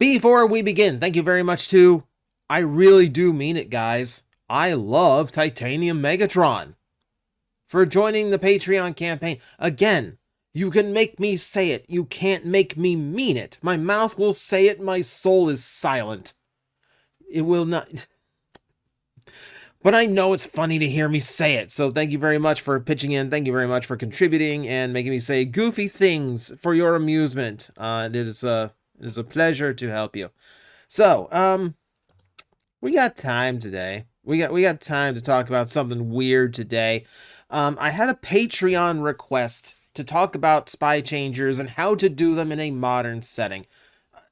Before we begin, thank you very much to, I really do mean it, guys, I love Titanium Megatron, for joining the Patreon campaign. Again, you can make me say it, you can't make me mean it. My mouth will say it, my soul is silent. It will not... But I know it's funny to hear me say it, so thank you very much for pitching in, thank you very much for contributing and making me say goofy things for your amusement. It is a pleasure to help you. So, we got time today. We got time to talk about something weird today. I had a Patreon request to talk about Spychangers and how to do them in a modern setting.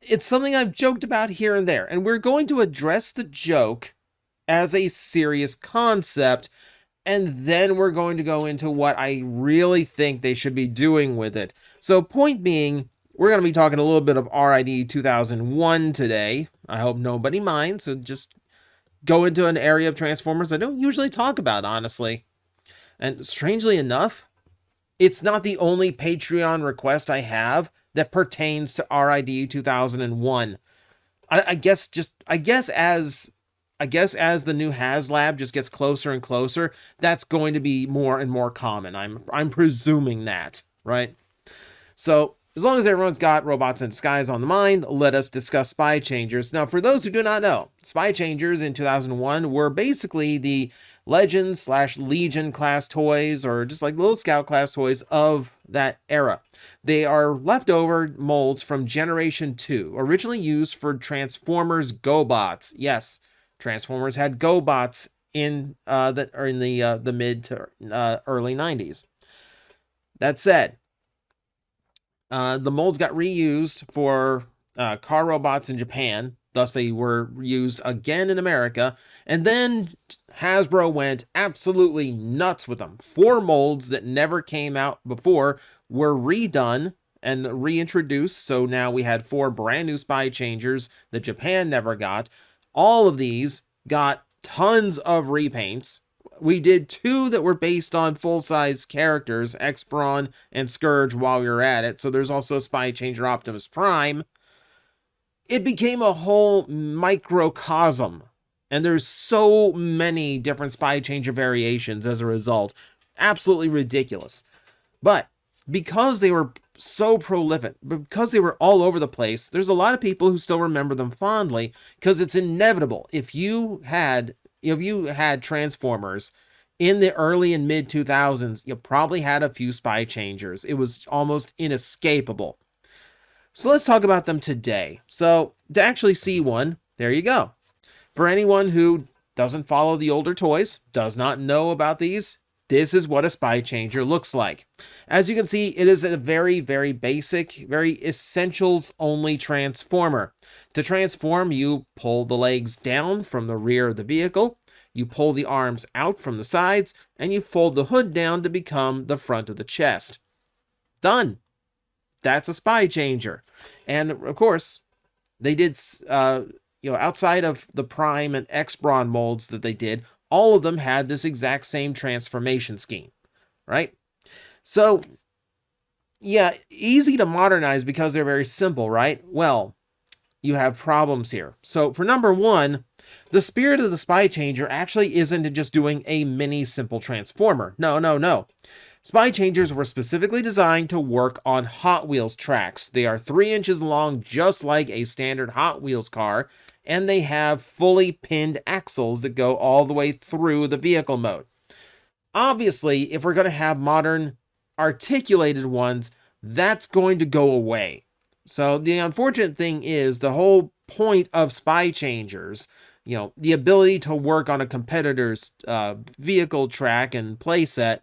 It's something I've joked about here and there, and we're going to address the joke as a serious concept, and then we're going to go into what I really think they should be doing with it. So, point being, we're going to be talking a little bit of RID 2001 today. I hope nobody minds, so just go into an area of Transformers I don't usually talk about, honestly. And strangely enough, it's not the only Patreon request I have that pertains to RID 2001. I guess as the new HasLab just gets closer and closer, that's going to be more and more common. I'm presuming that, right? So, as long as everyone's got Robots in Disguise on the mind, let us discuss Spychangers. Now, for those who do not know, Spychangers in 2001 were basically the Legends/Legion class toys, or just like little Scout class toys of that era. They are leftover molds from Generation 2, originally used for Transformers GoBots. Yes, Transformers had GoBots in the mid to early 90s. That said, the molds got reused for car robots in Japan, thus they were used again in America, and then Hasbro went absolutely nuts with them. 4 molds that never came out before were redone and reintroduced, so now we had 4 brand new Spychangers that Japan never got. All of these got tons of repaints. We did 2 that were based on full-size characters, X-Brawn and Scourge, while we were at it. So there's also Spychanger Optimus Prime. It became a whole microcosm, and there's so many different Spychanger variations as a result. Absolutely ridiculous. But because they were so prolific, because they were all over the place, there's a lot of people who still remember them fondly, because it's inevitable. If you had Transformers in the early and mid 2000s, you probably had a few Spychangers. It was almost inescapable. So let's talk about them today. So to actually see one, there you go. For anyone who doesn't follow the older toys, does not know about these, this is what a Spychanger looks like. As you can see, it is a very, very basic, very essentials-only transformer. To transform, you pull the legs down from the rear of the vehicle, you pull the arms out from the sides, and you fold the hood down to become the front of the chest. Done. That's a Spychanger. And, of course, they did, outside of the Prime and X-Brawn molds that they did, all of them had this exact same transformation scheme, right? So, yeah, easy to modernize because they're very simple, right? Well, you have problems here. So, for number one, the spirit of the Spychanger actually isn't just doing a mini simple transformer. No. Spychangers were specifically designed to work on Hot Wheels tracks. They are 3 inches long, just like a standard Hot Wheels car, and they have fully pinned axles that go all the way through the vehicle mode. Obviously, if we're going to have modern articulated ones, that's going to go away. So the unfortunate thing is the whole point of Spychangers, the ability to work on a competitor's vehicle track and playset,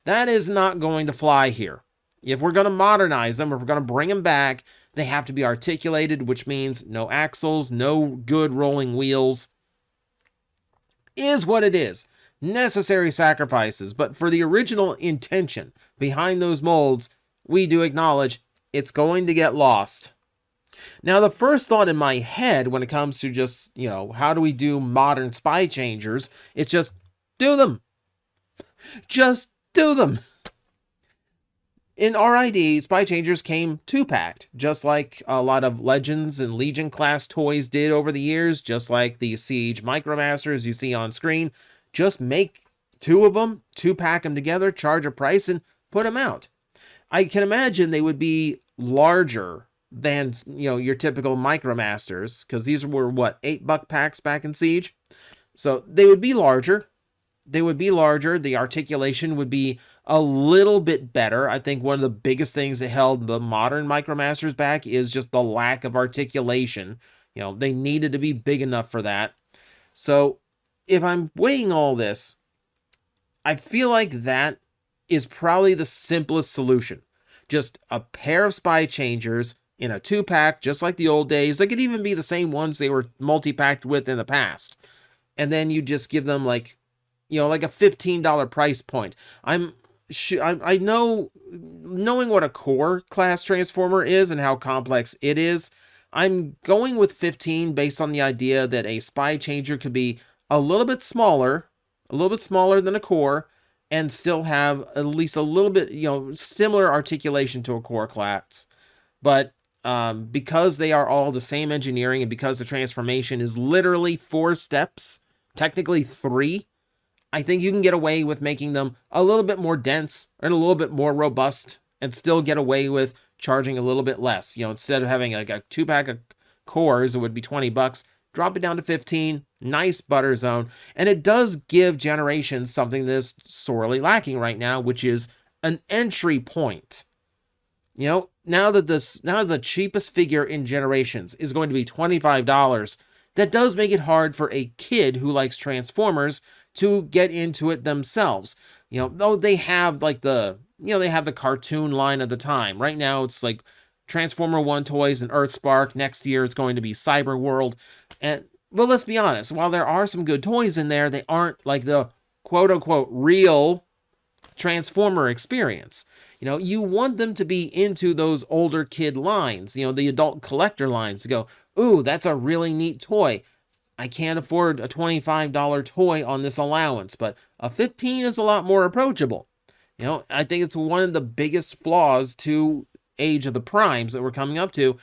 that is not going to fly here. If we're going to modernize them, if we're going to bring them back, they have to be articulated, which means no axles, no good rolling wheels. Is what it is. Necessary sacrifices, but for the original intention behind those molds, we do acknowledge it's going to get lost. Now, the first thought in my head when it comes to just, how do we do modern Spychangers, it's just do them. Just do them. In RID, Spychangers came 2-packed, just like a lot of Legends and Legion class toys did over the years, just like the Siege Micromasters you see on screen. Just make 2 of them, 2-pack them together, charge a price, and put them out. I can imagine they would be larger than, your typical Micromasters, because these were, what, $8 packs back in Siege? So they would be larger. The articulation would be a little bit better. I think one of the biggest things that held the modern Micromasters back is just the lack of articulation. They needed to be big enough for that. So if I'm weighing all this, I feel like that is probably the simplest solution. Just a pair of Spychangers in a 2-pack, just like the old days. They could even be the same ones they were multi-packed with in the past. And then you just give them like a $15 price point. I know, knowing what a core class transformer is and how complex it is, I'm going with 15 based on the idea that a Spychanger could be a little bit smaller than a core, and still have at least a little bit, similar articulation to a core class. But because they are all the same engineering, and because the transformation is literally 4 steps, technically 3, I think you can get away with making them a little bit more dense and a little bit more robust, and still get away with charging a little bit less. Instead of having like a 2-pack of cores, it would be $20. Drop it down to 15, nice butter zone. And it does give Generations something that's sorely lacking right now, which is an entry point. Now that the cheapest figure in Generations is going to be $25, that does make it hard for a kid who likes Transformers to get into it themselves. Though they have like they have the cartoon line of the time. Right now it's like Transformer 1 toys and Earthspark. Next year it's going to be Cyber World. And well, let's be honest, while there are some good toys in there, they aren't like the quote unquote real Transformer experience. You want them to be into those older kid lines, the adult collector lines, to go, ooh, that's a really neat toy. I can't afford a $25 toy on this allowance, but a 15 is a lot more approachable. I think it's one of the biggest flaws to Age of the Primes that we're coming up to,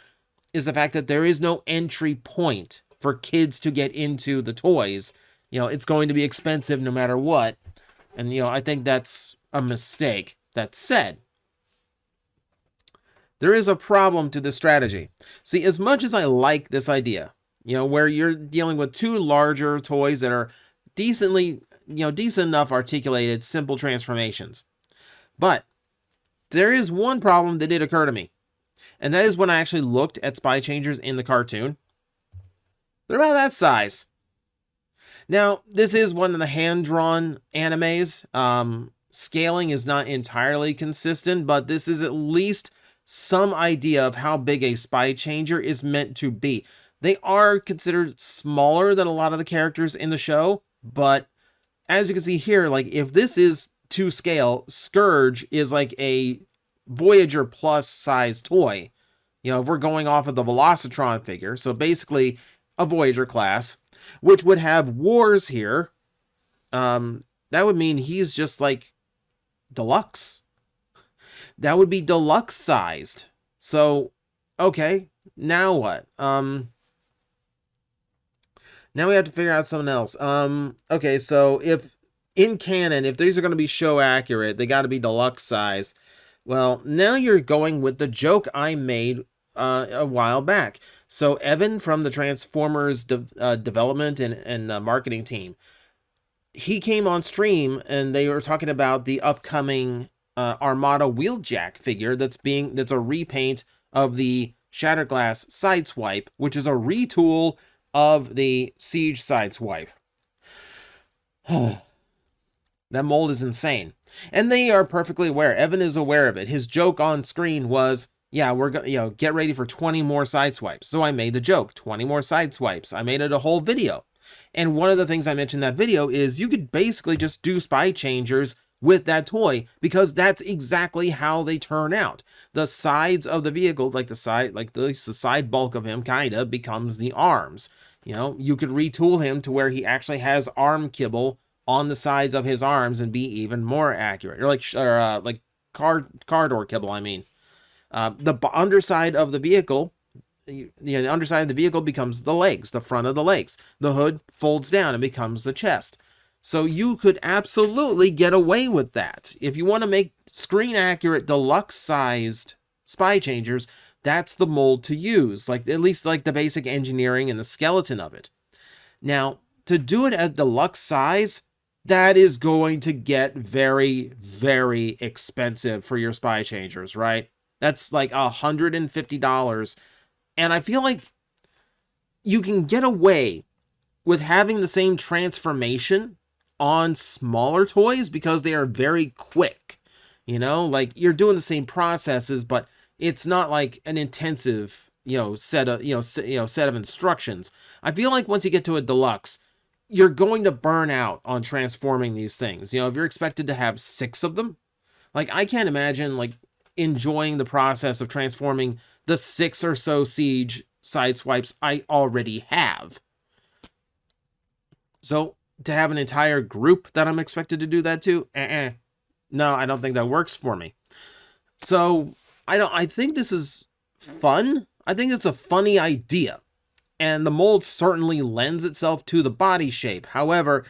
is the fact that there is no entry point for kids to get into the toys. It's going to be expensive no matter what. And, I think that's a mistake. That said, there is a problem to this strategy. See, as much as I like this idea, where you're dealing with 2 larger toys that are decent enough articulated, simple transformations. But there is one problem that did occur to me. And that is when I actually looked at Spychangers in the cartoon. They're about that size. Now, this is one of the hand-drawn animes. Scaling is not entirely consistent, but this is at least some idea of how big a Spychanger is meant to be. They are considered smaller than a lot of the characters in the show, but as you can see here, like if this is to scale, Scourge is like a Voyager Plus size toy. If we're going off of the Velocitron figure, so basically a Voyager class, which would have Wars here, that would mean he's just like deluxe. That would be deluxe sized. So, okay, now what? Now we have to figure out something else. Okay, so if in canon, if these are going to be show accurate, they got to be deluxe size. Well, now you're going with the joke I made a while back. So Evan from the Transformers development and marketing team, he came on stream and they were talking about the upcoming Armada Wheeljack figure that's a repaint of the Shatterglass Sideswipe, which is a retool of the Siege Sideswipe. That mold is insane. And they are perfectly aware. Evan is aware of it. His joke on screen was, yeah, we're going get ready for 20 more Sideswipes. So I made the joke, 20 more Sideswipes. I made it a whole video. And one of the things I mentioned in that video is you could basically just do Spychangers with that toy, because that's exactly how they turn out. The sides of the vehicle, like the side bulk of him kind of becomes the arms. You could retool him to where he actually has arm kibble on the sides of his arms and be even more accurate. Or like car door kibble, I mean. The underside of the vehicle, the underside of the vehicle becomes the legs, the front of the legs. The hood folds down and becomes the chest. So you could absolutely get away with that. If you want to make screen accurate, deluxe sized Spychangers, that's the mold to use. Like, at least like the basic engineering and the skeleton of it. Now, to do it at deluxe size, that is going to get very, very expensive for your Spychangers, right? That's like $150. And I feel like you can get away with having the same transformation on smaller toys because they are very quick. You know, like you're doing the same processes, but it's not like an intensive, set of instructions. I feel like once you get to a deluxe, you're going to burn out on transforming these things. If you're expected to have 6 of them, like I can't imagine like enjoying the process of transforming the 6 or so Siege sideswipes I already have. So to have an entire group that I'm expected to do that to, no, I don't think that works for me. So I think this is fun. I think it's a funny idea. And the mold certainly lends itself to the body shape. However,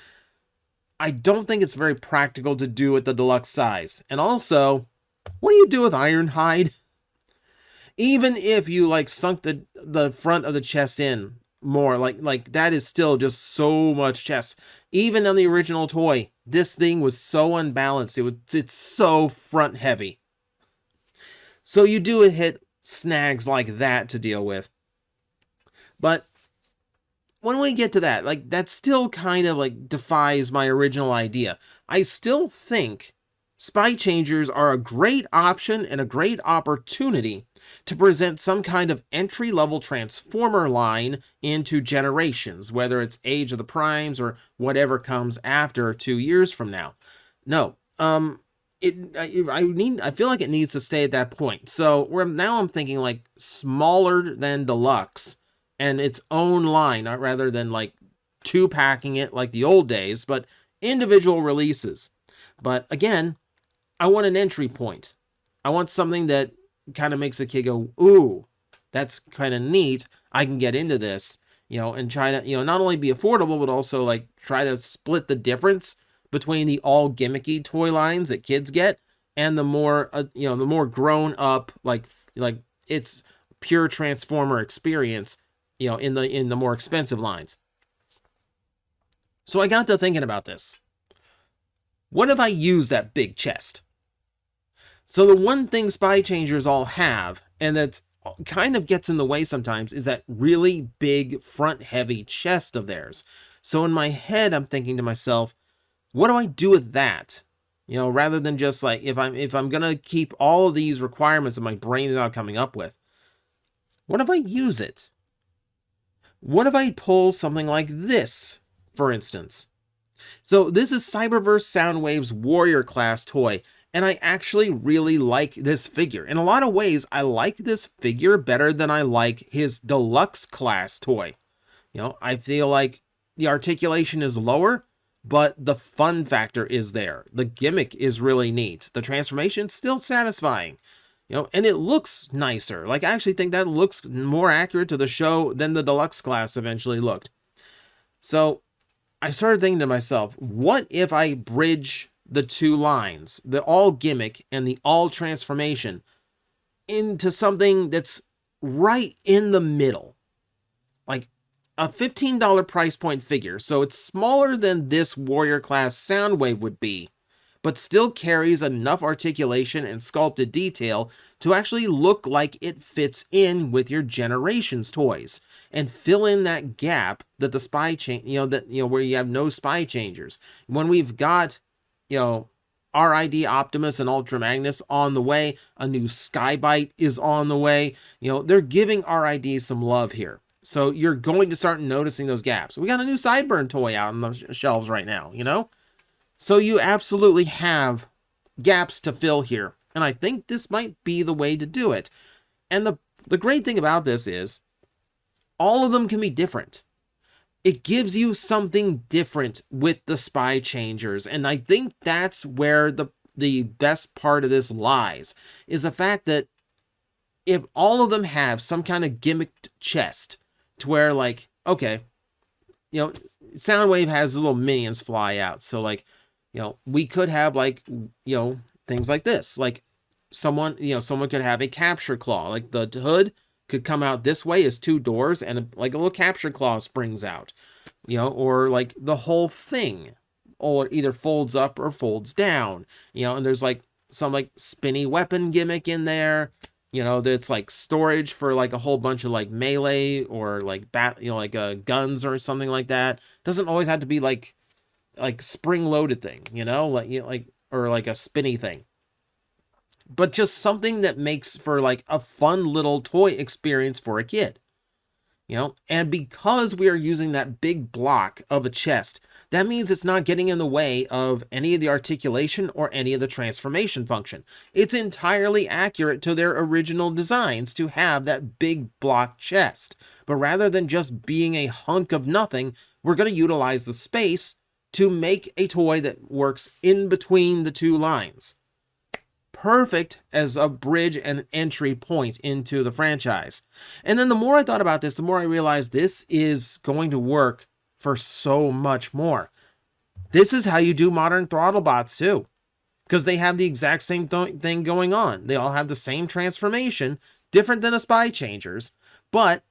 I don't think it's very practical to do at the deluxe size. And also, what do you do with Ironhide? Even if you like sunk the front of the chest in more, like that is still just so much chest. Even on the original toy, this thing was so unbalanced. It's so front heavy. So you do hit snags like that to deal with. But when we get to that, like that still kind of like defies my original idea. I still think Spychangers are a great option and a great opportunity to present some kind of entry-level Transformer line into Generations, whether it's Age of the Primes or whatever comes after 2 years from now. No, I feel like it needs to stay at that point. So now I'm thinking like smaller than Deluxe and its own line, rather than like 2-packing it like the old days, but individual releases. But again, I want an entry point. I want something that kind of makes a kid go, ooh, that's kind of neat. I can get into this, and try to, not only be affordable, but also like try to split the difference between the all gimmicky toy lines that kids get and the more, the more grown up, like it's pure Transformer experience, in the more expensive lines. So I got to thinking about this. What if I use that big chest? So the one thing Spychangers all have, and that kind of gets in the way sometimes, is that really big front heavy chest of theirs. So in my head, I'm thinking to myself, what do I do with that? Rather than just like, if I'm gonna keep all of these requirements that my brain is not coming up with, what if I use it? What if I pull something like this, for instance? So this is Cyberverse Soundwave's Warrior class toy, and I actually really like this figure. In a lot of ways, I like this figure better than I like his Deluxe class toy. I feel like the articulation is lower, but the fun factor is there. The gimmick is really neat. The transformation's still satisfying. And it looks nicer. Like, I actually think that looks more accurate to the show than the Deluxe class eventually looked. So I started thinking to myself, what if I bridge the two lines, the all gimmick and the all transformation, into something that's right in the middle? Like a $15 price point figure. So it's smaller than this Warrior class Soundwave would be, but still carries enough articulation and sculpted detail to actually look like it fits in with your Generations toys and fill in that gap that the where you have no Spychangers. When we've got, RID Optimus and Ultra Magnus on the way, a new Skybite is on the way, they're giving RID some love here. So you're going to start noticing those gaps. We got a new Sideburn toy out on the shelves right now, So you absolutely have gaps to fill here. And I think this might be the way to do it. And the great thing about this is all of them can be different. It gives you something different with the Spychangers. And I think that's where the the best part of this lies, is the fact that if all of them have some kind of gimmicked chest to where, like, okay, you know, Soundwave has little minions fly out. So, like, you know, we could have, like, you know, things like this. Like, someone could have a capture claw. Like, the hood could come out this way as 2 doors, and like a little capture claw springs out. You know, or like the whole thing, or either folds up or folds down. You know, and there's like some like spinny weapon gimmick in there. You know, that's like storage for like a whole bunch of like melee or like guns or something like that. Doesn't always have to be like spring loaded thing, you know, or like a spinny thing. But just something that makes for like a fun little toy experience for a kid. You know, and because we are using that big block of a chest, that means it's not getting in the way of any of the articulation or any of the transformation function. It's entirely accurate to their original designs to have that big block chest. But rather than just being a hunk of nothing, we're going to utilize the space to make a toy that works in between the 2 lines. Perfect as a bridge and entry point into the franchise. And then the more I thought about this, the more I realized this is going to work for so much more. This is how you do modern Throttlebots too, because they have the exact same thing going on. They all have the same transformation, different than the Spychangers, but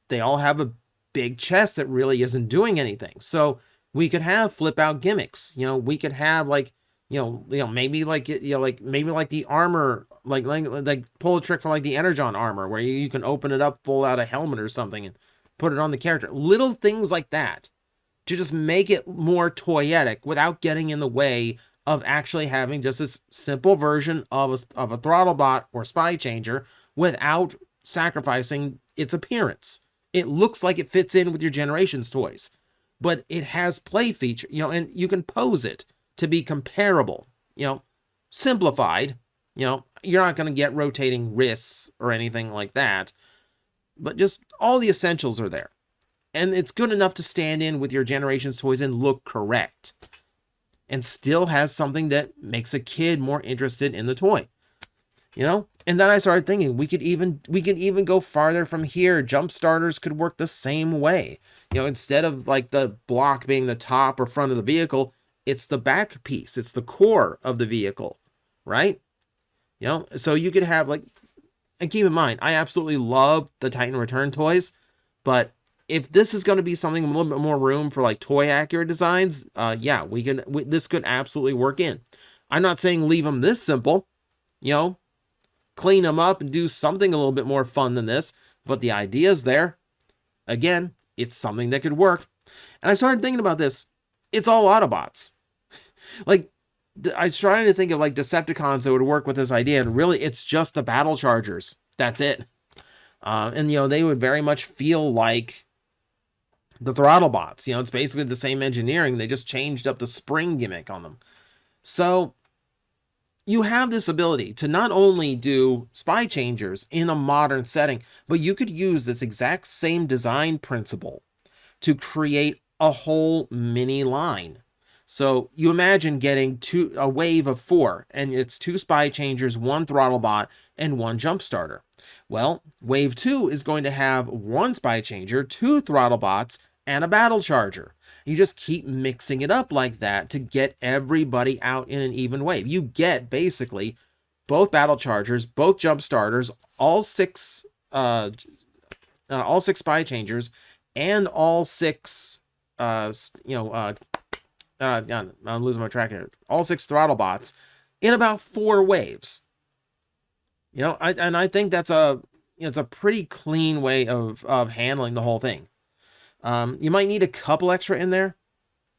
they all have a big chest that really isn't doing anything. So we could have flip out gimmicks. You know, we could have like, maybe like the armor, like pull a trick from like the Energon armor where you can open it up, pull out a helmet or something and put it on the character. Little things like that to just make it more toyetic without getting in the way of actually having just this simple version of a Throttlebot or Spychanger without sacrificing its appearance. It looks like it fits in with your Generations toys, but it has play feature, and you can pose it to be comparable, simplified. You're not going to get rotating wrists or anything like that, but just all the essentials are there. And it's good enough to stand in with your Generations toys and look correct. And still has something that makes a kid more interested in the toy. And then I started thinking we could even go farther from here. Jumpstarters could work the same way. Instead of like the block being the top or front of the vehicle, it's the back piece. It's the core of the vehicle, right? So you could have like, and keep in mind, I absolutely love the Titan Return toys, but if this is going to be something a little bit more room for like toy accurate designs, yeah, this could absolutely work in. I'm not saying leave them this simple, clean them up and do something a little bit more fun than this, but the idea is there. Again, it's something that could work. And I started thinking about this. It's all Autobots. Like, I was trying to think of like Decepticons that would work with this idea, and really it's just the Battlechargers. That's it. And they would very much feel like the Throttlebots. It's basically the same engineering. They just changed up the spring gimmick on them. So you have this ability to not only do Spychangers in a modern setting, but you could use this exact same design principle to create a whole mini line. So you imagine getting a wave of 4, and it's 2 Spychangers, 1 Throttlebot, and 1 Jumpstarter. Well, wave 2 is going to have 1 Spychanger, 2 Throttlebots, and a Battlecharger. You just keep mixing it up like that to get everybody out in an even wave. You get basically both Battlechargers, both Jumpstarters, all 6 Spychangers, and all 6 I'm losing my track here. All 6 Throttlebots in about 4 waves. I think that's it's a pretty clean way of handling the whole thing. You might need a couple extra in there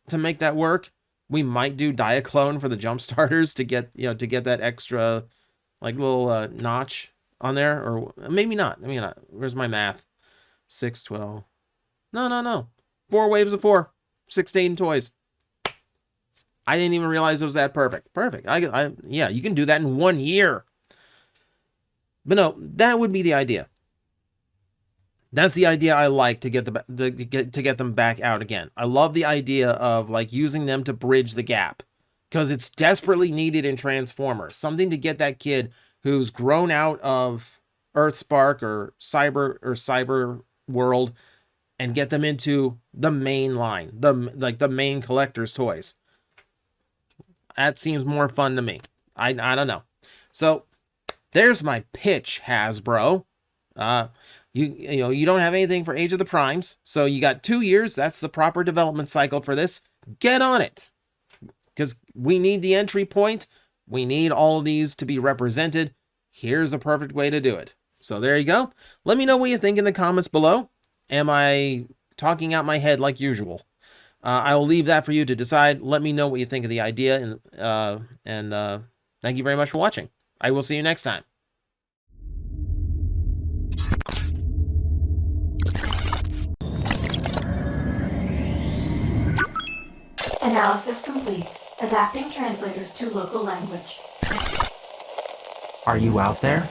to make that work. We might do Diaclone for the Jumpstarters to get that extra like little notch on there, or maybe not. Where's my math? 6, 12. No. 4 waves of 4, 16 toys. I didn't even realize it was that perfect. Perfect. Yeah, you can do that in 1 year. But no, that would be the idea. That's the idea I like to get them back out again. I love the idea of like using them to bridge the gap. because it's desperately needed in Transformers. Something to get that kid who's grown out of Earthspark or cyber world and get them into the main line, the main collector's toys. That seems more fun to me. I don't know. So there's my pitch, Hasbro. You don't have anything for Age of the Primes, so you got 2 years. That's the proper development cycle for this. Get on it, because we need the entry point. We need all of these to be represented. Here's a perfect way to do it. So there you go. Let me know what you think in the comments below. Am I talking out my head like usual? I will leave that for you to decide. Let me know what you think of the idea, and thank you very much for watching. I will see you next time. Analysis complete. Adapting translators to local language. Are you out there?